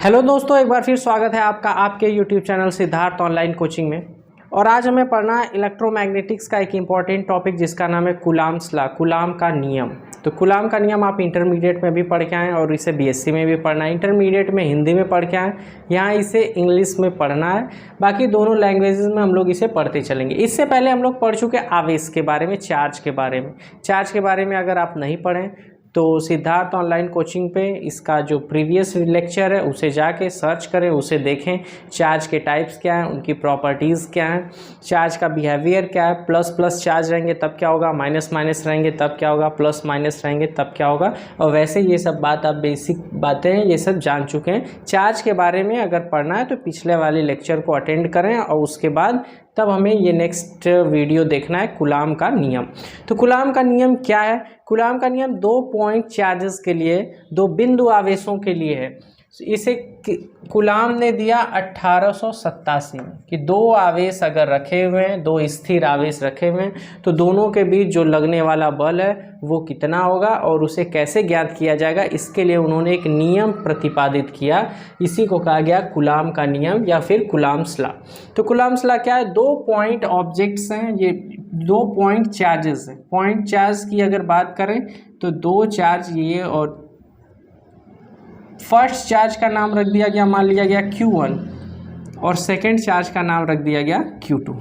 Hello दोस्तों, एक बार फिर स्वागत है आपका आपके YouTube channel Siddharth online coaching में। और आज हमें पढ़ना है इलेक्ट्रोमैग्नेटिक्स का एक इम्पॉर्टेंट टॉपिक जिसका नाम है कूलाम्स लॉ, कूलाम का नियम। तो कूलाम का नियम आप इंटरमीडिएट में भी पढ़ के आए और इसे बीएससी में भी पढ़ना है। इंटरमीडिएट में हिंदी में पढ़ के आए, यहाँ इसे इंग्लिश में पढ़ना है। बाकी दोनों लैंग्वेजेस में हम लोग इसे पढ़ते चलेंगे। इससे पहले हम लोग पढ़ चुके आवेश के बारे में, चार्ज के बारे में। चार्ज के बारे में अगर आप नहीं पढ़ें तो सिद्धार्थ ऑनलाइन कोचिंग पे इसका जो प्रीवियस लेक्चर है उसे जाके सर्च करें, उसे देखें। चार्ज के टाइप्स क्या हैं, उनकी प्रॉपर्टीज़ क्या हैं, चार्ज का बिहेवियर क्या है, प्लस प्लस चार्ज रहेंगे तब क्या होगा, माइनस माइनस रहेंगे तब क्या होगा, प्लस माइनस रहेंगे तब क्या होगा। और वैसे ये सब बात आप बेसिक बातें हैं, ये सब जान चुके हैं। चार्ज के बारे में अगर पढ़ना है तो पिछले वाले लेक्चर को अटेंड करें और उसके बाद तब हमें ये नेक्स्ट वीडियो देखना है कूलाम का नियम। तो कूलाम का नियम क्या है? कूलाम का नियम 2 पॉइंट चार्जेस के लिए, 2 बिंदु आवेशों के लिए है। इसे कूलाम ने दिया 1887 में कि 2 आवेश अगर रखे हुए हैं, 2 स्थिर आवेश रखे हुए हैं तो दोनों के बीच जो लगने वाला बल है वो कितना होगा और उसे कैसे ज्ञात किया जाएगा, इसके लिए उन्होंने एक नियम प्रतिपादित किया। इसी को कहा गया कूलाम का नियम या फिर कूलाम्स लॉ। तो कूलाम्स लॉ क्या है? 2 पॉइंट ऑब्जेक्ट्स हैं, ये 2 पॉइंट चार्जेस हैं। पॉइंट चार्ज की अगर बात करें तो 2 चार्ज ये, और फर्स्ट चार्ज का नाम रख दिया गया, मान लिया गया Q1 और सेकंड चार्ज का नाम रख दिया गया Q2।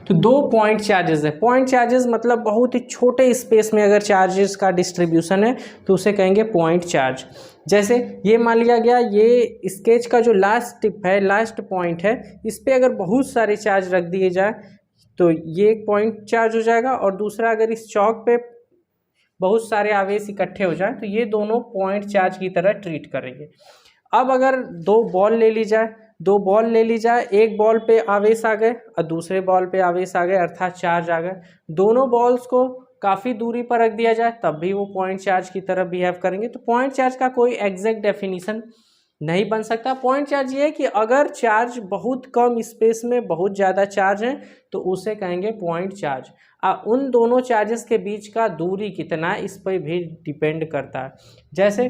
तो 2 पॉइंट चार्जेस है। पॉइंट चार्जेस मतलब बहुत ही छोटे स्पेस में अगर चार्जेस का डिस्ट्रीब्यूशन है तो उसे कहेंगे पॉइंट चार्ज। जैसे ये मान लिया गया, ये स्केच का जो लास्ट टिप है, लास्ट पॉइंट है, इस पर अगर बहुत सारे चार्ज रख दिए जाए तो ये एक पॉइंट चार्ज हो जाएगा। और दूसरा, अगर इस चौक पे बहुत सारे आवेश इकट्ठे हो जाए तो ये दोनों पॉइंट चार्ज की तरह ट्रीट करेंगे। अब अगर 2 बॉल ले ली जाए, 2 बॉल ले ली जाए, एक बॉल पे आवेश आ गए और दूसरे बॉल पे आवेश आ गए, अर्थात चार्ज आ गए। दोनों बॉल्स को काफ़ी दूरी पर रख दिया जाए तब भी वो पॉइंट चार्ज की तरह बिहेव करेंगे। तो पॉइंट चार्ज का कोई एग्जैक्ट डेफिनेशन नहीं बन सकता। पॉइंट चार्ज ये है कि अगर चार्ज बहुत कम स्पेस में बहुत ज़्यादा चार्ज है तो उसे कहेंगे पॉइंट चार्ज। उन दोनों चार्जेस के बीच का दूरी कितना है इस पर भी डिपेंड करता है। जैसे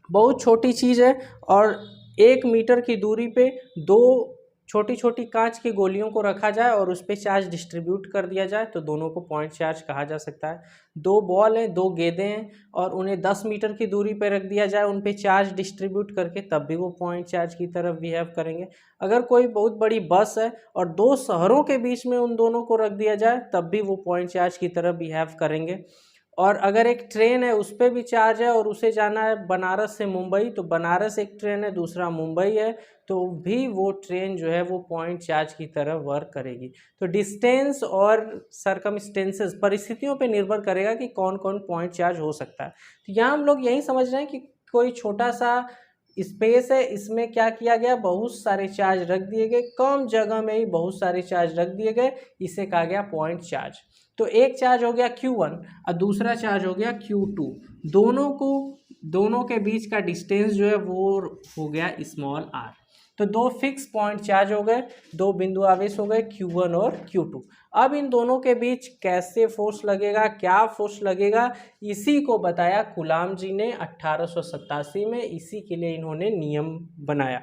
बहुत छोटी चीज़ है और 1 मीटर की दूरी पे 2 छोटी छोटी कांच की गोलियों को रखा जाए और उस पर चार्ज डिस्ट्रीब्यूट कर दिया जाए तो दोनों को पॉइंट चार्ज कहा जा सकता है। 2 बॉल हैं, 2 गेंदें हैं और उन्हें 10 मीटर की दूरी पर रख दिया जाए, उन पे चार्ज डिस्ट्रीब्यूट करके, तब भी वो पॉइंट चार्ज की तरफ बिहेव करेंगे। अगर कोई बहुत बड़ी बस है और 2 शहरों के बीच में उन दोनों को रख दिया जाए तब भी वो पॉइंट चार्ज की तरफ बिहेव करेंगे। और अगर एक ट्रेन है उस पर भी चार्ज है और उसे जाना है बनारस से मुंबई, तो बनारस एक ट्रेन है, दूसरा मुंबई है, तो भी वो ट्रेन जो है वो पॉइंट चार्ज की तरह वर्क करेगी। तो डिस्टेंस और सरकमस्टेंसेस, परिस्थितियों पे निर्भर करेगा कि कौन कौन पॉइंट चार्ज हो सकता है। तो यहाँ हम लोग यही समझ रहे हैं कि कोई छोटा सा स्पेस है, इसमें क्या किया गया, बहुत सारे चार्ज रख दिए गए, कम जगह में ही बहुत सारे चार्ज रख दिए गए, इसे कहा गया पॉइंट चार्ज। तो एक चार्ज हो गया Q1 और दूसरा चार्ज हो गया Q2। दोनों के बीच का डिस्टेंस जो है वो हो गया स्मॉल r। तो 2 फिक्स पॉइंट चार्ज हो गए, 2 बिंदु आवेश हो गए Q1 और Q2। अब इन दोनों के बीच कैसे फोर्स लगेगा, क्या फोर्स लगेगा, इसी को बताया कूलाम जी ने 1887 में। इसी के लिए इन्होंने नियम बनाया,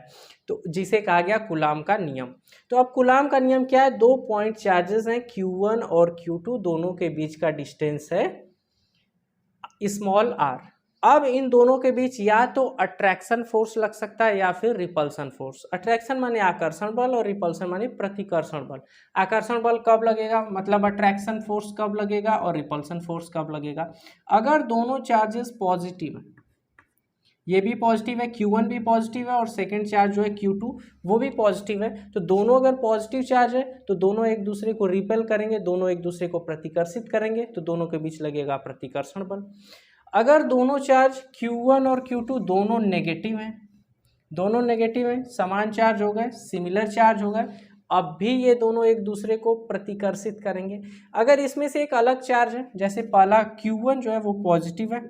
तो जिसे कहा गया कूलाम का नियम। तो अब कूलाम का नियम क्या है? 2 पॉइंट चार्जेस हैं Q1 और Q2, दोनों के बीच का डिस्टेंस है स्मॉल r। अब इन दोनों के बीच या तो अट्रैक्शन फोर्स लग सकता है या फिर रिपल्सन फोर्स। अट्रैक्शन माने आकर्षण बल और रिपल्सन माने प्रतिकर्षण बल। आकर्षण बल कब लगेगा, मतलब अट्रैक्शन फोर्स कब लगेगा और रिपल्सन फोर्स कब लगेगा? अगर दोनों चार्जेस पॉजिटिव हैं, ये भी पॉजिटिव है, Q1 भी पॉजिटिव है और सेकंड चार्ज जो है Q2 वो भी पॉजिटिव है, तो दोनों अगर पॉजिटिव चार्ज है तो दोनों एक दूसरे को रिपेल करेंगे, दोनों एक दूसरे को प्रतिकर्षित करेंगे, तो दोनों के बीच लगेगा प्रतिकर्षण बल। अगर दोनों चार्ज Q1 और Q2 दोनों नेगेटिव हैं, समान चार्ज हो गए, सिमिलर चार्ज हो गए, अब भी ये दोनों एक दूसरे को प्रतिकर्षित करेंगे। अगर इसमें से एक अलग चार्ज है, जैसे पहला Q1 जो है वो पॉजिटिव है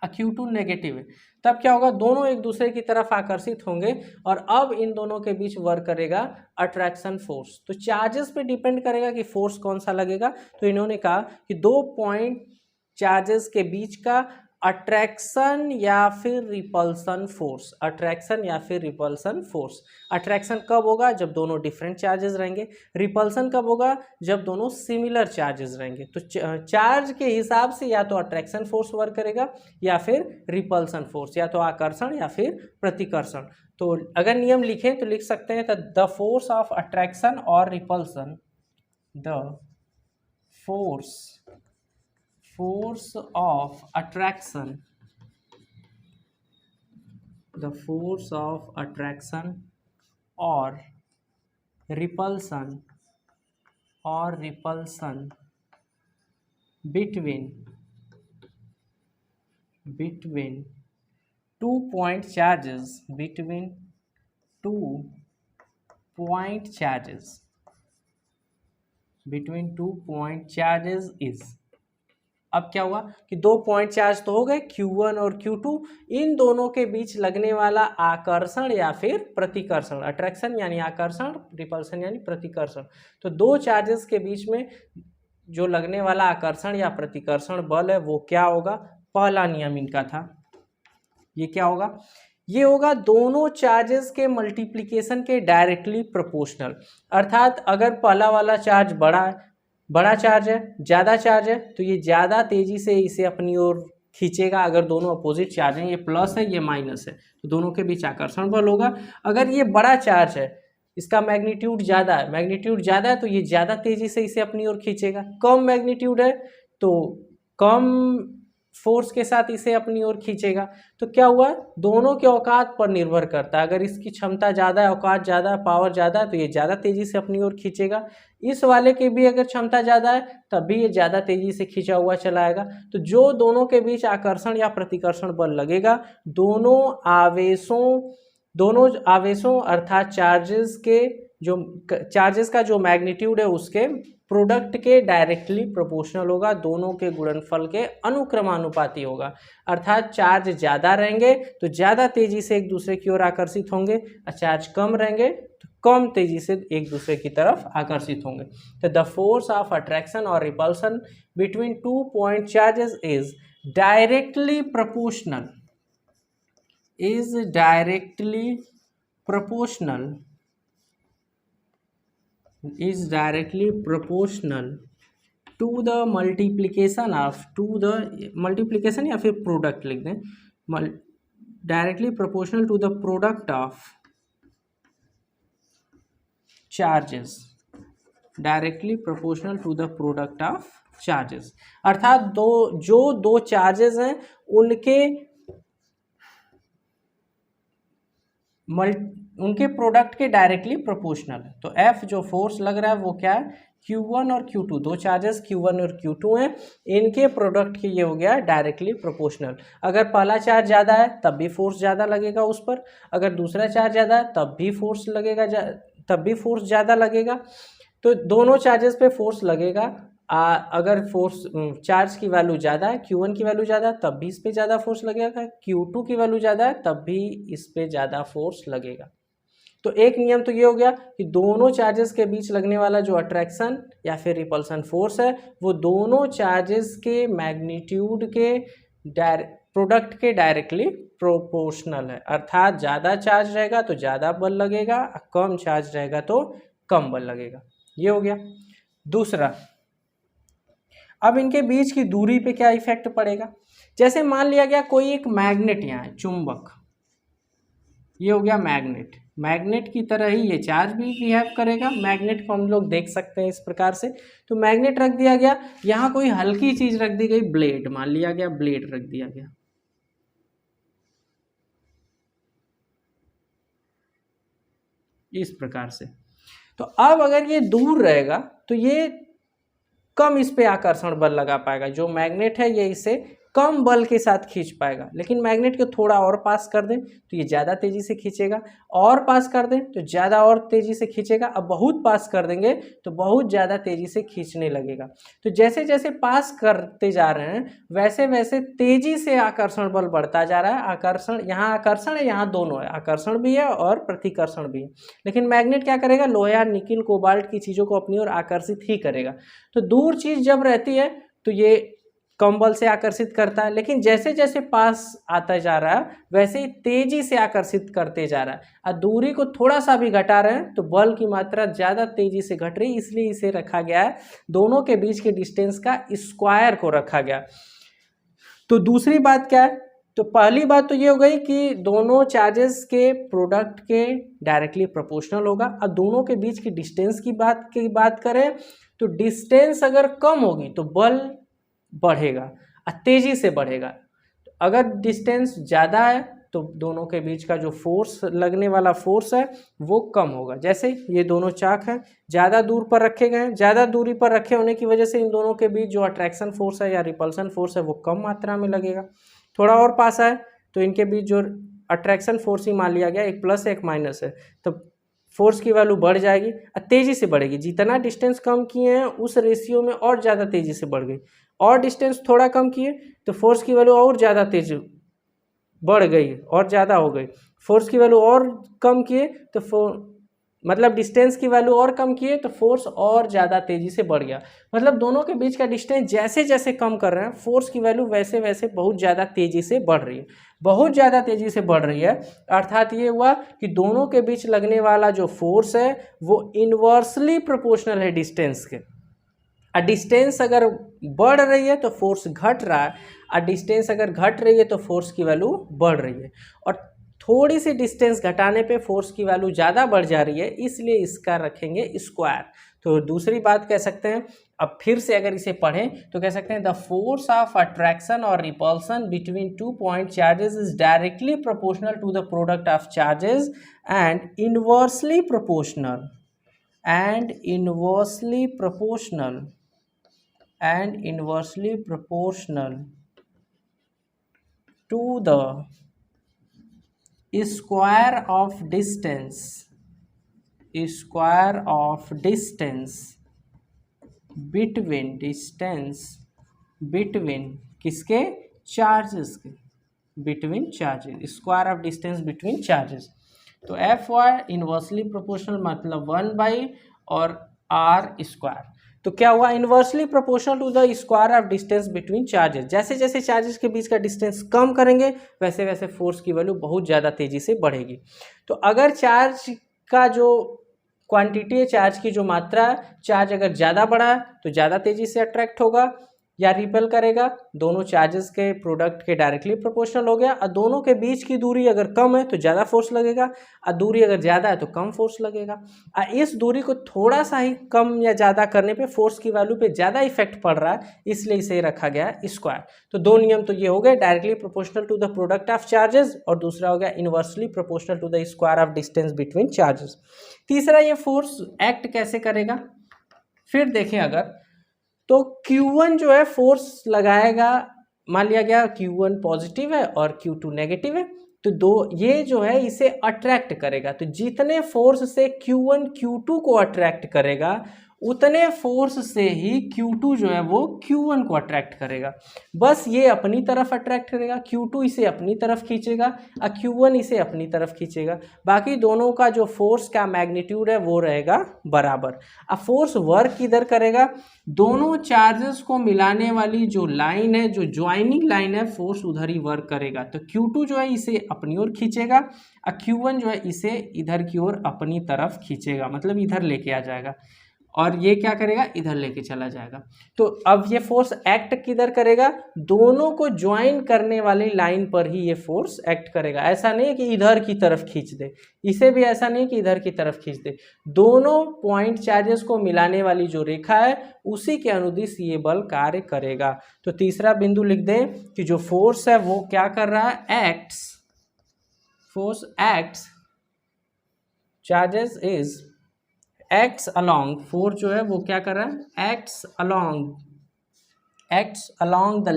और Q2 नेगेटिव है, तब क्या होगा, दोनों एक दूसरे की तरफ आकर्षित होंगे और अब इन दोनों के बीच वर्क करेगा अट्रैक्शन फोर्स। तो चार्जेस पे डिपेंड करेगा कि फोर्स कौन सा लगेगा। तो इन्होंने कहा कि 2 पॉइंट चार्जेस के बीच का अट्रैक्शन या फिर रिपल्सन फोर्स, अट्रैक्शन या फिर रिपल्सन फोर्स। अट्रैक्शन कब होगा? जब दोनों डिफरेंट चार्जेस रहेंगे। रिपल्सन कब होगा? जब दोनों सिमिलर चार्जेस रहेंगे। तो चार्ज के हिसाब से या तो अट्रैक्शन फोर्स वर्क करेगा या फिर रिपल्सन फोर्स, या तो आकर्षण या फिर प्रतिकर्षण। तो अगर नियम लिखें तो लिख सकते हैं द फोर्स ऑफ अट्रैक्शन और repulsion, the force of attraction, the force of attraction or repulsion between two point charges, between 2 point charges is। अब क्या हुआ कि 2 पॉइंट चार्ज तो हो गए Q1 और Q2, इन दोनों के बीच लगने वाला आकर्षण या फिर प्रतिकर्षण, अट्रैक्शन यानी आकर्षण, रिपल्सन यानी प्रतिकर्षण। तो दो चार्जेस के बीच में जो लगने वाला आकर्षण या प्रतिकर्षण बल है वो क्या होगा? पहला नियम इनका था, ये क्या होगा? ये होगा दोनों चार्जेस के मल्टीप्लिकेशन के डायरेक्टली प्रोपोर्शनल। अर्थात अगर पहला वाला चार्ज बड़ा चार्ज है, ज़्यादा चार्ज है, तो ये ज़्यादा तेज़ी से इसे अपनी ओर खींचेगा। अगर दोनों अपोजिट चार्ज हैं, ये प्लस है ये माइनस है, तो दोनों के बीच आकर्षण बल होगा। अगर ये बड़ा चार्ज है, इसका मैग्नीट्यूड ज़्यादा है, तो ये ज़्यादा तेज़ी से इसे अपनी ओर खींचेगा। कम मैग्नीट्यूड है तो कम फोर्स के साथ इसे अपनी ओर खींचेगा। तो क्या हुआ? दोनों के औकात पर निर्भर करता है। अगर इसकी क्षमता ज़्यादा है, औकात ज़्यादा है, पावर ज़्यादा है, तो ये ज़्यादा तेज़ी से अपनी ओर खींचेगा। इस वाले के भी अगर क्षमता ज़्यादा है तब भी ये ज़्यादा तेज़ी से खींचा हुआ चला आएगा। तो जो दोनों के बीच आकर्षण या प्रतिकर्षण बल लगेगा, दोनों आवेशों अर्थात चार्जेस का जो मैग्नीट्यूड है उसके प्रोडक्ट के डायरेक्टली प्रोपोर्शनल होगा, दोनों के गुणनफल के अनुक्रमानुपाती होगा। अर्थात चार्ज ज़्यादा रहेंगे तो ज़्यादा तेज़ी से एक दूसरे की ओर आकर्षित होंगे, और चार्ज कम रहेंगे तो कम तेज़ी से एक दूसरे की तरफ आकर्षित होंगे। तो द फोर्स ऑफ अट्रैक्शन और repulsion between 2 point charges is directly proportional to the multiplication या फिर प्रोडक्ट लिख दें, directly proportional to the product of charges, अर्थात दो चार्जेस हैं उनके प्रोडक्ट के डायरेक्टली प्रोपोर्शनल है। तो F जो फोर्स लग रहा है वो क्या है? Q1 और Q2, दो चार्जेस Q1 और Q2 हैं, इनके प्रोडक्ट के ये हो गया डायरेक्टली प्रोपोर्शनल। अगर पहला चार्ज ज़्यादा है तब भी फोर्स ज़्यादा लगेगा उस पर, अगर दूसरा चार्ज ज़्यादा है तब भी फोर्स ज़्यादा लगेगा। तो दोनों चार्जेस पे फोर्स लगेगा। अगर चार्ज की वैल्यू ज़्यादा है, Q1 की वैल्यू ज़्यादा है तब भी इस पर ज़्यादा फोर्स लगेगा, Q2 की वैल्यू ज़्यादा है तब भी इस पर ज़्यादा फोर्स लगेगा। तो एक नियम तो ये हो गया कि दोनों चार्जेस के बीच लगने वाला जो अट्रैक्शन या फिर रिपल्सन फोर्स है वो दोनों चार्जेस के मैग्नीट्यूड के प्रोडक्ट के डायरेक्टली प्रोपोर्शनल है। अर्थात ज़्यादा चार्ज रहेगा तो ज़्यादा बल लगेगा, कम चार्ज रहेगा तो कम बल लगेगा। ये हो गया। दूसरा, अब इनके बीच की दूरी पे क्या इफेक्ट पड़ेगा? जैसे मान लिया गया कोई एक मैग्नेट यहाँ है, चुंबक, ये हो गया मैग्नेट की तरह ही ये चार्ज भी बिहेव करेगा। मैग्नेट को हम लोग देख सकते हैं इस प्रकार से। तो मैग्नेट रख दिया गया, यहाँ कोई हल्की चीज रख दी गई, ब्लेड मान लिया गया, ब्लेड रख दिया गया, इस प्रकार से। तो अब अगर ये दूर रहेगा तो ये कम इस पे आकर्षण बल लगा पाएगा। जो मैग्नेट है ये इसे कम बल के साथ खींच पाएगा। लेकिन मैग्नेट को थोड़ा और पास कर दें तो ये ज़्यादा तेज़ी से खींचेगा, और पास कर दें तो ज़्यादा और तेज़ी से खींचेगा। अब बहुत पास कर देंगे तो बहुत ज़्यादा तेज़ी से खींचने लगेगा। तो जैसे जैसे पास करते जा रहे हैं वैसे वैसे तेज़ी से आकर्षण बल बढ़ता जा रहा है। आकर्षण है, यहाँ दोनों है, आकर्षण भी है और प्रतिकर्षण भी है। लेकिन मैग्नेट क्या करेगा? लोहा, निकिल, कोबाल्ट की चीज़ों को अपनी ओर आकर्षित ही करेगा। तो दूर चीज़ जब रहती है तो ये कम बल से आकर्षित करता है, लेकिन जैसे जैसे पास आता जा रहा है वैसे ही तेजी से आकर्षित करते जा रहा है। और दूरी को थोड़ा सा भी घटा रहे हैं तो बल की मात्रा ज़्यादा तेजी से घट रही, इसलिए इसे रखा गया है दोनों के बीच के डिस्टेंस का स्क्वायर को रखा गया। तो दूसरी बात क्या है, तो पहली बात तो ये हो गई कि दोनों चार्जेस के प्रोडक्ट के डायरेक्टली प्रोपोर्शनल होगा। और दोनों के बीच की डिस्टेंस की बात करें तो डिस्टेंस अगर कम होगी तो बल बढ़ेगा और तेजी से बढ़ेगा। अगर डिस्टेंस ज़्यादा है तो दोनों के बीच का जो फोर्स लगने वाला फोर्स है वो कम होगा। जैसे ये दोनों चाक हैं, ज़्यादा दूर पर रखे गए हैं, ज़्यादा दूरी पर रखे होने की वजह से इन दोनों के बीच जो अट्रैक्शन फोर्स है या रिपल्सन फोर्स है वो कम मात्रा में लगेगा। थोड़ा और पास है तो इनके बीच जो अट्रैक्शन फोर्स ही मान लिया गया, एक प्लस एक माइनस है, तो फोर्स की वैल्यू बढ़ जाएगी और तेज़ी से बढ़ेगी। जितना डिस्टेंस कम किए हैं उस रेशियो में और ज़्यादा तेज़ी से बढ़ गई, और डिस्टेंस थोड़ा कम किए तो फोर्स की वैल्यू और ज़्यादा तेज बढ़ गई और ज़्यादा हो गई। फोर्स की वैल्यू और कम किए तो मतलब डिस्टेंस की वैल्यू और कम किए तो फोर्स और ज़्यादा तेज़ी से बढ़ गया। मतलब दोनों के बीच का डिस्टेंस जैसे जैसे कम कर रहे हैं फोर्स की वैल्यू वैसे वैसे बहुत ज़्यादा तेज़ी से बढ़ रही है, बहुत ज़्यादा तेज़ी से बढ़ रही है। अर्थात ये हुआ कि दोनों के बीच लगने वाला जो फोर्स है वो इन्वर्सली प्रोपोर्शनल है डिस्टेंस के। और डिस्टेंस अगर बढ़ रही है तो फोर्स घट रहा है, और डिस्टेंस अगर घट रही है तो फोर्स की वैल्यू बढ़ रही है। और थोड़ी सी डिस्टेंस घटाने पे फोर्स की वैल्यू ज़्यादा बढ़ जा रही है, इसलिए इसका रखेंगे स्क्वायर। तो दूसरी बात कह सकते हैं, अब फिर से अगर इसे पढ़ें तो कह सकते हैं द फोर्स ऑफ अट्रैक्शन और repulsion between 2 point charges is directly proportional to the product of charges and inversely proportional to the square of distance between किसके, चार्जेस के, between charges, square of distance between charges. तो F Y inversely proportional मतलब 1/, और R square. तो क्या हुआ, inversely proportional to the square of distance between charges. जैसे जैसे चार्जेस के बीच का डिस्टेंस कम करेंगे वैसे वैसे फोर्स की वैल्यू बहुत ज़्यादा तेज़ी से बढ़ेगी। तो अगर चार्ज का जो क्वांटिटी है, चार्ज की जो मात्रा है, चार्ज अगर ज़्यादा बढ़ा है तो ज़्यादा तेज़ी से अट्रैक्ट होगा या रिपेल करेगा, दोनों चार्जेस के प्रोडक्ट के डायरेक्टली प्रोपोर्शनल हो गया। और दोनों के बीच की दूरी अगर कम है तो ज़्यादा फोर्स लगेगा, और दूरी अगर ज़्यादा है तो कम फोर्स लगेगा। और इस दूरी को थोड़ा सा ही कम या ज़्यादा करने पे फोर्स की वैल्यू पे ज़्यादा इफेक्ट पड़ रहा है, इसलिए इसे रखा गया है स्क्वायर। तो दो नियम तो ये हो गए, directly proportional to the product of charges, और दूसरा हो गया inversely proportional to the square of distance between charges. तीसरा, ये फोर्स एक्ट कैसे करेगा, फिर देखें अगर तो Q1 जो है फोर्स लगाएगा, मान लिया गया Q1 पॉजिटिव है और Q2 नेगेटिव है, तो दो ये जो है इसे अट्रैक्ट करेगा। तो जितने फोर्स से Q1 Q2 को अट्रैक्ट करेगा उतने फोर्स से ही Q2 जो है वो Q1 को अट्रैक्ट करेगा। बस ये अपनी तरफ अट्रैक्ट करेगा, Q2 इसे अपनी तरफ खींचेगा और Q1 इसे अपनी तरफ खींचेगा। बाकी दोनों का जो फोर्स का मैग्नीट्यूड है वो रहेगा बराबर। अब फोर्स वर्क किधर करेगा, दोनों चार्जेस को मिलाने वाली जो लाइन है, जो ज्वाइनिंग लाइन है, फोर्स उधर ही वर्क करेगा। तो Q2 जो है इसे अपनी ओर खींचेगा और Q1 जो है इसे इधर की ओर अपनी तरफ खींचेगा, मतलब इधर लेके आ जाएगा, और ये क्या करेगा, इधर लेके चला जाएगा। तो अब ये फोर्स एक्ट किधर करेगा, दोनों को ज्वाइन करने वाली लाइन पर ही ये फोर्स एक्ट करेगा। ऐसा नहीं है कि इधर की तरफ खींच दे, इसे भी ऐसा नहीं कि इधर की तरफ खींच दे, दोनों पॉइंट चार्जेस को मिलाने वाली जो रेखा है उसी के अनुदिश ये बल कार्य करेगा। तो तीसरा बिंदु लिख दें कि जो फोर्स है वो क्या कर रहा है, force acts charges is acts along, force जो है वो क्या कर रहा है, acts along the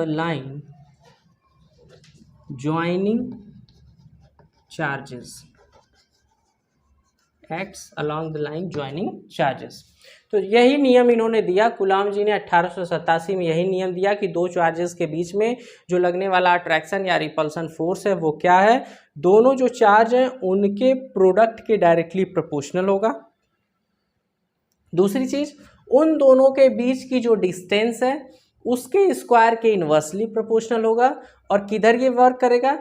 line joining charges, acts along the line joining charges. तो यही नियम इन्होंने दिया, कूलाम जी ने 1887 में यही नियम दिया कि दो चार्जेस के बीच में जो लगने वाला अट्रैक्शन या रिपल्सन फोर्स है वो क्या है, दोनों जो चार्ज हैं उनके प्रोडक्ट के डायरेक्टली प्रोपोर्शनल होगा। दूसरी चीज, उन दोनों के बीच की जो डिस्टेंस है उसके स्क्वायर के इन्वर्सली प्रोपोर्शनल होगा। और किधर ये वर्क करेगा,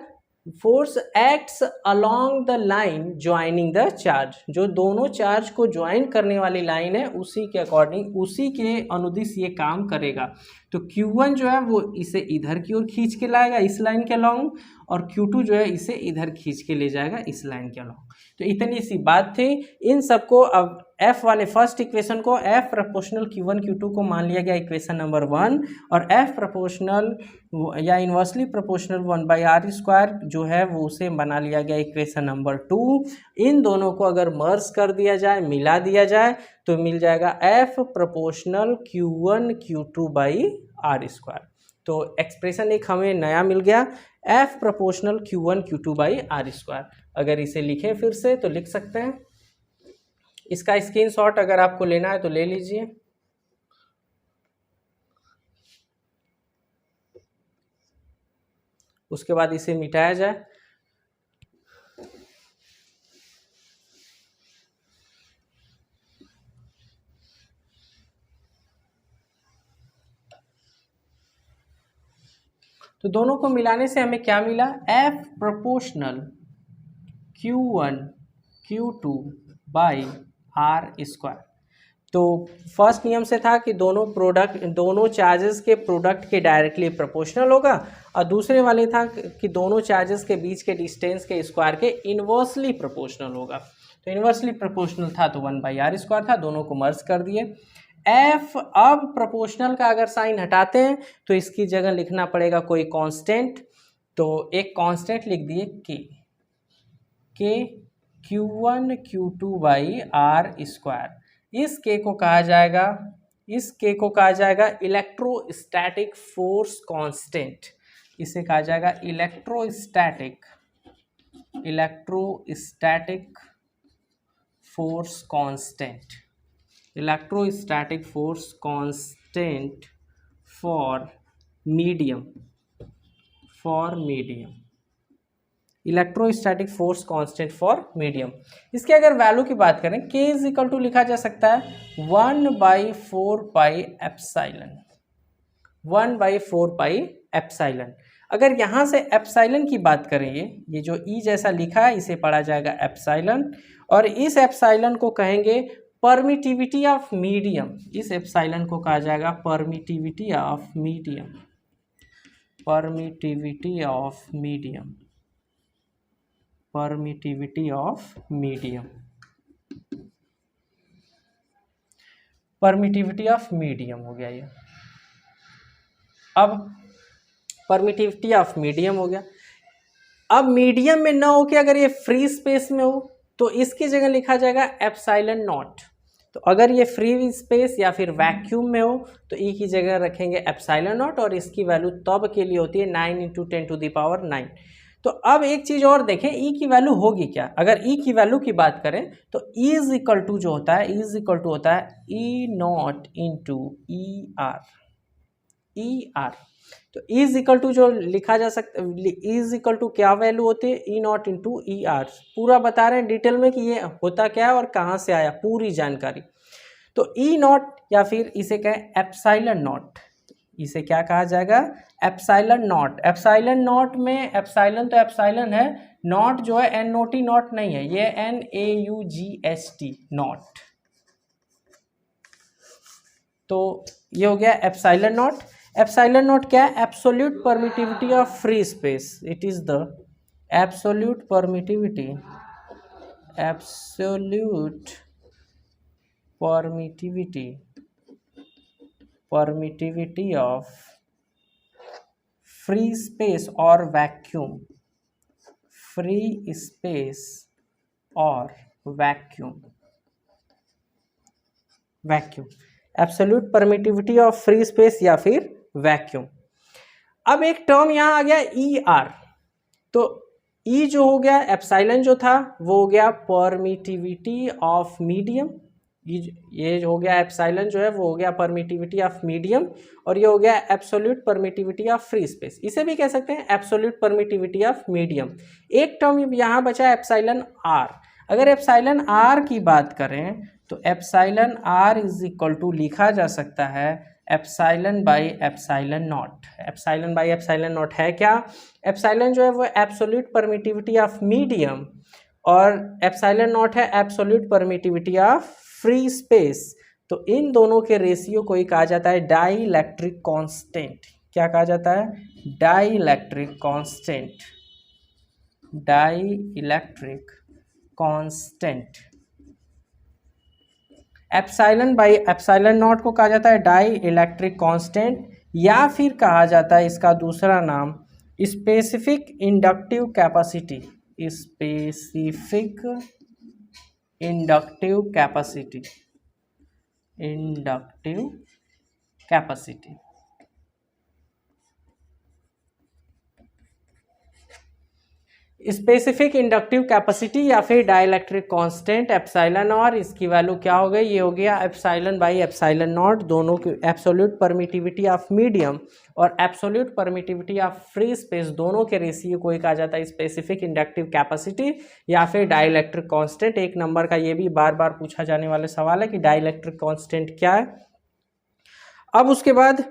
force acts along the line joining the charge, जो दोनों चार्ज को ज्वाइन करने वाली लाइन है उसी के अकॉर्डिंग, उसी के अनुदिश ये काम करेगा। तो Q1 जो है वो इसे इधर की ओर खींच के लाएगा इस लाइन के अलोंग, और Q2 जो है इसे इधर खींच के ले जाएगा इस लाइन के अलोंग। तो इतनी सी बात थी। इन सबको अब F वाले फर्स्ट इक्वेशन को F प्रोपोर्शनल Q1 Q2 को मान लिया गया इक्वेशन नंबर 1, और F प्रोपोर्शनल या इन्वर्सली प्रोपोर्शनल 1/r² जो है वो उसे बना लिया गया इक्वेशन नंबर 2। इन दोनों को अगर मर्ज कर दिया जाए, मिला दिया जाए, तो मिल जाएगा F प्रोपोर्शनल Q1 Q2/r²। तो एक्सप्रेशन एक हमें नया मिल गया, F प्रोपोर्शनल Q1 Q2/r²। अगर इसे लिखें फिर से तो लिख सकते हैं। इसका स्क्रीनशॉट अगर आपको लेना है तो ले लीजिए। उसके बाद इसे मिटाया जाए। तो दोनों को मिलाने से हमें क्या मिला, F प्रोपोर्शनल Q1 Q2/r²। तो फर्स्ट नियम से था कि दोनों चार्जेस के प्रोडक्ट के डायरेक्टली प्रोपोर्शनल होगा, और दूसरे वाले था कि दोनों चार्जेस के बीच के डिस्टेंस के स्क्वायर के इन्वर्सली प्रोपोर्शनल होगा। तो इन्वर्सली प्रोपोर्शनल था तो 1/r² था, दोनों को मर्ज कर दिए। F अब प्रोपोर्शनल का अगर साइन हटाते हैं तो इसकी जगह लिखना पड़ेगा कोई कांस्टेंट। तो एक कांस्टेंट लिख दिए K Q1 Q2/r²। इस K को कहा जाएगा इलेक्ट्रोस्टैटिक फोर्स कांस्टेंट। इसे कहा जाएगा electrostatic force constant. Electrostatic force constant for medium. Electrostatic force constant for medium. इसके अगर वैल्यू की बात करें, K = लिखा जा सकता है 1/4πε। अगर यहाँ से एप्सिलॉन की बात करें, ये जो E जैसा लिखा है इसे पढ़ा जाएगा एप्सिलॉन, और इस एप्सिलॉन को कहेंगे परमिटिविटी ऑफ मीडियम। इस एप्सिलॉन को कहा जाएगा permittivity of medium. Permittivity of medium हो गया ये। अब परमिटिविटी ऑफ मीडियम हो गया। अब मीडियम में ना हो के अगर ये फ्री स्पेस में हो तो इसकी जगह लिखा जाएगा एप्सिलॉन नॉट। तो अगर ये फ्री स्पेस या फिर वैक्यूम में हो तो E की जगह रखेंगे एप्सिलॉन नॉट, और इसकी वैल्यू तब के लिए होती है 9 × 10⁹ तो अब एक चीज़ और देखें, E की वैल्यू होगी क्या। अगर E की वैल्यू की बात करें तो E = जो होता है होता है E0 × ER। तो E = जो लिखा जा सकता है, E = क्या वैल्यू होती है, E0 × ER। पूरा बता रहे हैं डिटेल में कि ये होता क्या है और कहाँ से आया, पूरी जानकारी। तो E0 या फिर इसे कहें एप्सिलॉन नॉट, इसे क्या कहा जाएगा, एप्सिलॉन नॉट। एप्सिलॉन नॉट में एप्सिलॉन तो एप्सिलॉन है, नॉट जो है NOT नॉट नहीं है, ये NAUGST नॉट। तो ये हो गया एप्सिलॉन नॉट। एप्सिलॉन नॉट क्या है, absolute permittivity of free space. It is the absolute permittivity of free space और vacuum. Absolute permittivity of free space या फिर वैक्यूम। अब एक टर्म यहाँ आ गया ER। तो E जो हो गया, एप्सिलॉन जो था वो हो गया परमिटिविटी ऑफ मीडियम। ये हो गया एप्सिलॉन जो है वो हो गया परमिटिविटी ऑफ मीडियम, और ये हो गया absolute permittivity of free space. इसे भी कह सकते हैं एब्सोल्यूट परमिटिविटी ऑफ मीडियम। एक टर्म यहाँ बचा एप्सिलॉन R। अगर एप्सिलॉन R की बात करें तो epsilon R is equal to लिखा जा सकता है epsilon by epsilon naught. Epsilon by epsilon naught है क्या? एप्साइलन जो है वो एब्सोल्यूट परमिटिविटी ऑफ मीडियम और एप्साइलन नॉट है absolute permittivity of free space. तो इन दोनों के रेशियो को ही कहा जाता है डाई इलेक्ट्रिक कांस्टेंट। क्या कहा जाता है? Dielectric constant. Dielectric constant. Epsilon by epsilon naught को कहा जाता है डाई इलेक्ट्रिक कांस्टेंट, या फिर कहा जाता है इसका दूसरा नाम specific inductive capacity. Specific inductive capacity. Inductive capacity. Specific inductive capacity या फिर डाइलेक्ट्रिक कांस्टेंट एप्साइलन, और इसकी वैल्यू क्या हो गई? ये हो गया एप्साइलन बाई एप्साइलन नॉट। दोनों की एब्सोल्यूट परमिटिविटी ऑफ मीडियम और absolute permittivity of free space, दोनों के रेशियो को कहा जाता है स्पेसिफिक इंडक्टिव कैपेसिटी या फिर डाइलेक्ट्रिक कांस्टेंट। एक नंबर का ये भी बार बार पूछा जाने वाला सवाल है कि डाइलेक्ट्रिक कांस्टेंट क्या है। अब उसके बाद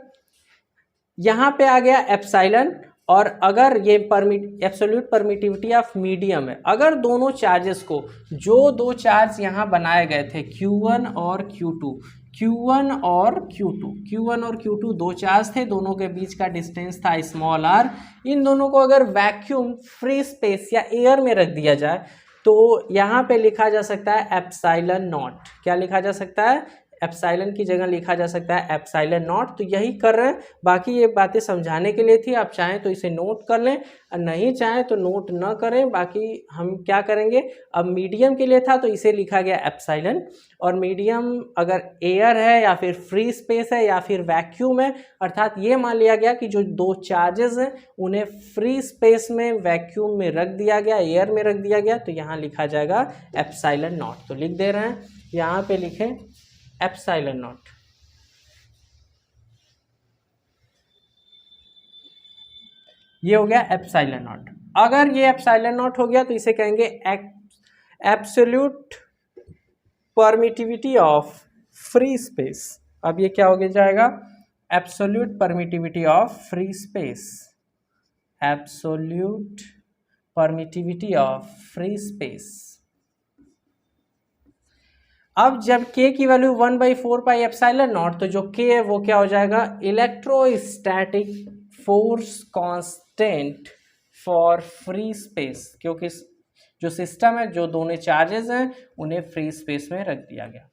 यहाँ पे आ गया एप्साइलन, और अगर ये एब्सोल्यूट परमिटिविटी ऑफ मीडियम है, अगर दोनों चार्जेस को, जो दो चार्ज यहाँ बनाए गए थे Q1 और Q2, Q1 और Q2, Q1 और Q2 दो चार्ज थे, दोनों के बीच का डिस्टेंस था स्मॉल r। इन दोनों को अगर वैक्यूम फ्री स्पेस या एयर में रख दिया जाए तो यहाँ पे लिखा जा सकता है एप्साइलन नॉट। क्या लिखा जा सकता है? एप्साइलन की जगह लिखा जा सकता है एप्साइलन नॉट। तो यही कर रहे हैं, बाकी ये बातें समझाने के लिए थी। आप चाहें तो इसे नोट कर लें और नहीं चाहें तो नोट न करें। बाकी हम क्या करेंगे, अब मीडियम के लिए था तो इसे लिखा गया एप्साइलन, और मीडियम अगर एयर है या फिर फ्री स्पेस है या फिर वैक्यूम है, अर्थात ये मान लिया गया कि जो दो चार्जेस हैं उन्हें फ्री स्पेस में, वैक्यूम में रख दिया गया, एयर में रख दिया गया, तो यहाँ लिखा जाएगा एप्साइलन नॉट। तो लिख दे रहे हैं, यहाँ पे लिखें एप्साइलन नॉट। ये हो गया एप्साइलन नॉट। अगर ये एप्साइलन नॉट हो गया तो इसे कहेंगे absolute permittivity of free space. अब ये क्या हो गया जाएगा? Absolute permittivity of free space. Absolute permittivity of free space. अब जब k की वैल्यू 1/4 पाई एप्साइलन नॉट, तो जो k है वो क्या हो जाएगा? Electrostatic force constant for free space, क्योंकि जो सिस्टम है, जो दोनों चार्जेस हैं उन्हें फ्री स्पेस में रख दिया गया।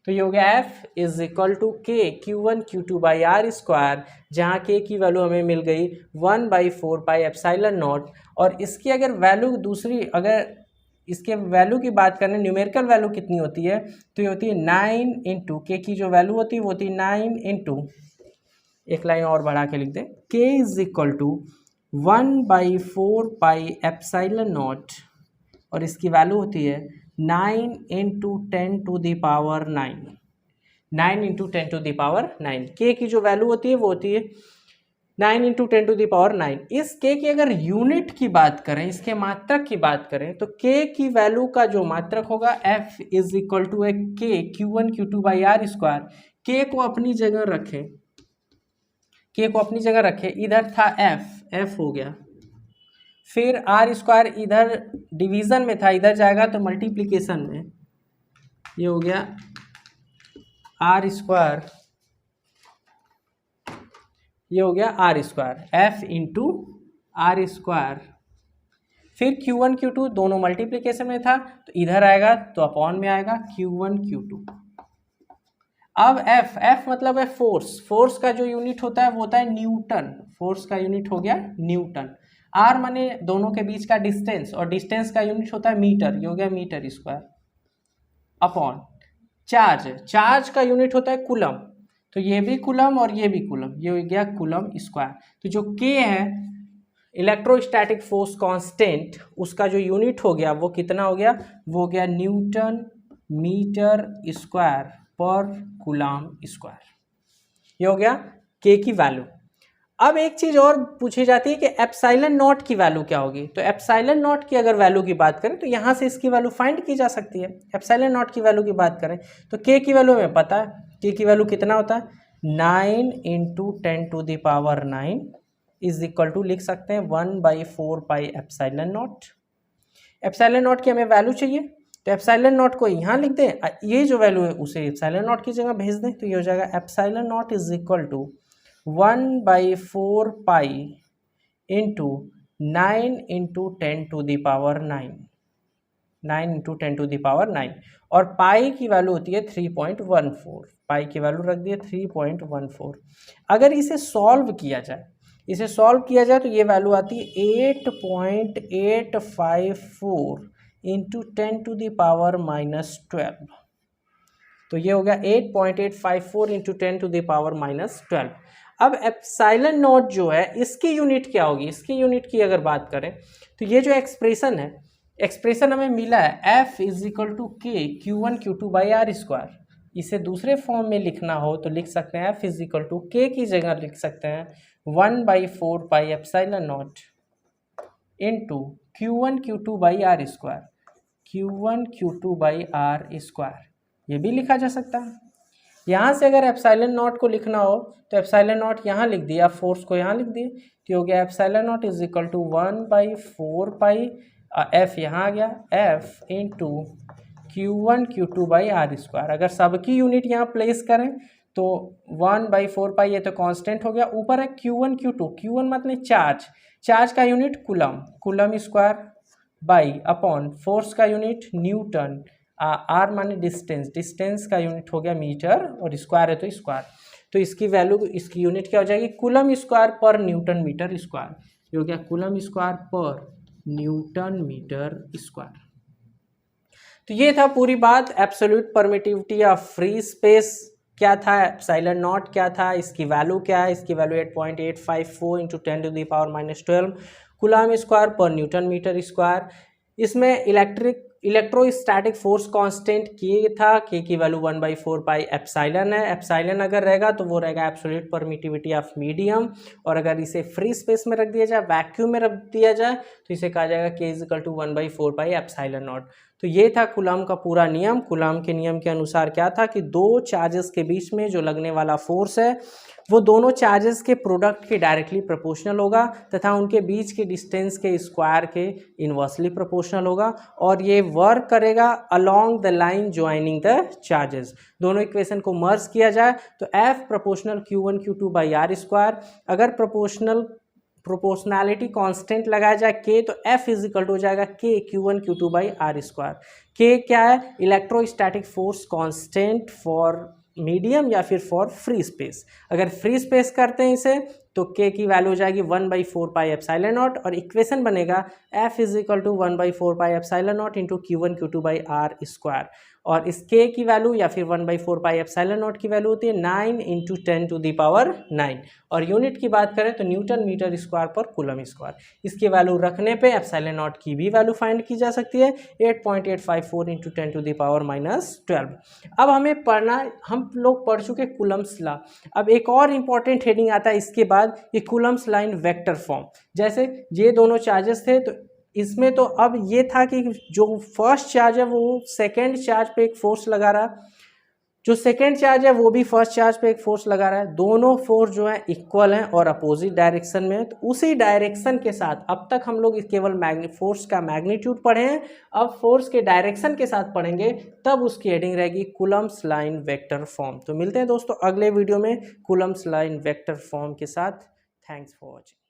तो ये हो गया F is equal to K Q1 Q2 by R square, जहाँ K की वैल्यू हमें मिल गई 1/4 पाई एप्साइलन नॉट। और इसकी अगर वैल्यू दूसरी, अगर इसके वैल्यू की बात करें, न्यूमेरिकल वैल्यू कितनी होती है, तो ये होती है 9 इंटू के की जो वैल्यू होती है वो होती है 9 इंटू, एक लाइन और बढ़ा के लिख दें, K is equal to 1/4 pi epsilon naught, और इसकी वैल्यू होती है 9 into 10 to the power 9। 9 into 10 to the power 9। K की जो वैल्यू होती है वो होती है 9 इंटू 10 टू द पावर 9। इस k की अगर यूनिट की बात करें, इसके मात्रक की बात करें, तो k की वैल्यू का जो मात्रक होगा f is equal to k Q1 Q2 by R square. k को अपनी जगह रखें, k को अपनी जगह रखें, इधर था f हो गया, फिर आर स्क्वायर इधर डिवीजन में था, इधर जाएगा तो मल्टीप्लीकेशन में, ये हो गया आर स्क्वायर, ये हो गया R square, F into R square. फिर Q1 Q2 दोनों मल्टीप्लिकेशन में था तो इधर आएगा तो अपॉन में आएगा Q1 Q2। अब F मतलब है फोर्स। फोर्स का जो यूनिट होता है वो होता है न्यूटन। फोर्स का यूनिट हो गया न्यूटन। R माने दोनों के बीच का डिस्टेंस, और डिस्टेंस का यूनिट होता है मीटर, ये हो गया metre square, upon charge. Charge का यूनिट होता है कूलम, तो ये भी कूलम और ये भी कूलम, ये हो गया कूलम स्क्वायर। तो जो K है इलेक्ट्रोस्टैटिक फोर्स कांस्टेंट, उसका जो यूनिट हो गया वो कितना हो गया? वो हो गया न्यूटन मीटर स्क्वायर पर कूलम स्क्वायर। ये हो गया K की वैल्यू। अब एक चीज़ और पूछी जाती है कि एप्सिलॉन नॉट की वैल्यू क्या होगी। तो एप्सिलॉन नॉट की अगर वैल्यू की बात करें तो यहाँ से इसकी वैल्यू फाइंड की जा सकती है। एप्सिलॉन नॉट की वैल्यू की बात करें तो के की वैल्यू हमें पता है, के की वैल्यू कितना होता है 9 इंटू 10⁹ इज इक्वल टू लिख सकते हैं 1/4 pi epsilon not. Epsilon naught की हमें वैल्यू चाहिए तो एप्सिलॉन नॉट को यहाँ लिख दें, ये जो वैल्यू है उसे एप्सिलॉन नॉट की जगह भेज दें, तो ये हो जाएगा epsilon naught is equal to 1/4 pi into 9 into 10⁹, 9 into 10⁹, और पाई की वैल्यू होती है 3.14, पाई की वैल्यू रख दिए 3.14। अगर इसे सॉल्व किया जाए, इसे सॉल्व किया जाए तो ये वैल्यू आती है 8.854 इंटू 10⁻⁻12। तो ये हो गया 8.854 इंटू 10⁻⁻12। अब एप्सिलॉन नॉट जो है इसकी यूनिट क्या होगी, इसकी यूनिट की अगर बात करें तो ये जो एक्सप्रेशन है, एक्सप्रेशन हमें मिला है F इज इक्वल टू के Q1 Q2 by R square. इसे दूसरे फॉर्म में लिखना हो तो लिख सकते हैं F इज इक्वल टू के की जगह लिख सकते हैं 1/4 pi epsilon naught into Q1 Q2 by R square, Q1 Q2 by R square, ये भी लिखा जा सकता है। यहाँ से अगर एप्सिलॉन नॉट को लिखना हो तो एप्सिलॉन नॉट यहाँ लिख दिया, फोर्स को यहाँ लिख दिए, तो हो गया epsilon naught is equal to 1/4 pi F यहाँ आ गया F into Q1 Q2 by R square. अगर सबकी यूनिट यहाँ प्लेस करें तो 1/4 पाई, ये तो कांस्टेंट हो गया, ऊपर है Q1 Q2, Q1 मतलब चार्ज, चार्ज का unit coulomb, coulomb square by upon force का यूनिट न्यूटन, आर माने डिस्टेंस, डिस्टेंस का यूनिट हो गया मीटर, और स्क्वायर है तो स्क्वायर, तो इसकी वैल्यू, इसकी यूनिट क्या हो जाएगी कूलम स्क्वायर पर न्यूटन मीटर स्क्वायर। ये हो गया कूलम स्क्वायर पर न्यूटन मीटर स्क्वायर। तो ये था पूरी बात, absolute permittivity of free space क्या था, एप्सिलॉन नॉट क्या था, इसकी वैल्यू क्या है, इसकी वैल्यू 8.854 इंटू 10⁻⁻12 कूलम स्क्वायर पर न्यूटन मीटर स्क्वायर। इसमें इलेक्ट्रोस्टैटिक फोर्स कांस्टेंट के था, के की वैल्यू 1/4 पाई एप्सिलॉन है। एप्सिलॉन अगर रहेगा तो वो रहेगा एब्सोल्यूट परमिटिविटी ऑफ मीडियम, और अगर इसे फ्री स्पेस में रख दिया जाए, वैक्यूम में रख दिया जाए, तो इसे कहा जाएगा K is equal to 1/4 pi epsilon naught. तो ये था कूलम का पूरा नियम। कूलम के नियम के अनुसार क्या था कि दो चार्जेस के बीच में जो लगने वाला फोर्स है वो दोनों चार्जेस के प्रोडक्ट के डायरेक्टली प्रोपोर्शनल होगा तथा उनके बीच के डिस्टेंस के स्क्वायर के इनवर्सली प्रोपोर्शनल होगा, और ये वर्क करेगा along the line joining the charges. दोनों इक्वेशन को मर्ज किया जाए तो F proportional Q1 Q2 by R square, अगर प्रोपोर्शनैलिटी कांस्टेंट लगाया जाए K, तो F इज इक्वल टू हो जाएगा K Q1 Q2 by R square. K क्या है, electrostatic force constant for medium या फिर फॉर फ्री स्पेस। अगर फ्री स्पेस करते हैं इसे तो K की वैल्यू हो जाएगी 1/4 पाई एप्सिलॉन नॉट, और इक्वेशन बनेगा F is equal to 1/4 pi epsilon naught into Q1 Q2 by R square, और इस K की वैल्यू या फिर 1/4 पाई एप्सिलॉन नॉट की वैल्यू होती है 9 इंटू 10⁹, और यूनिट की बात करें तो न्यूटन मीटर स्क्वायर पर कूलम स्क्वायर। इसकी वैल्यू रखने पे एप्सिलॉन नॉट की भी वैल्यू फाइंड की जा सकती है 8.854 इंटू 10⁻⁻12। अब हमें पढ़ना, हम लोग पढ़ चुके कूलम्स लॉ। अब एक और इंपॉर्टेंट हेडिंग आता है इसके बाद, ये Coulomb's law in vector form. जैसे ये दोनों चार्जेस थे तो इसमें तो अब ये था कि जो फर्स्ट चार्ज है वो सेकेंड चार्ज पे एक फोर्स लगा रहा है, जो सेकेंड चार्ज है वो भी फर्स्ट चार्ज पे एक फोर्स लगा रहा है, दोनों फोर्स जो है इक्वल हैं और अपोजिट डायरेक्शन में है। तो उसी डायरेक्शन के साथ अब तक हम लोग केवल फोर्स का मैग्नीट्यूड पढ़े हैं, अब फोर्स के डायरेक्शन के साथ पढ़ेंगे, तब उसकी हेडिंग रहेगी Coulomb's law in vector form. तो मिलते हैं दोस्तों अगले वीडियो में Coulomb's law in vector form के साथ। Thanks for watching.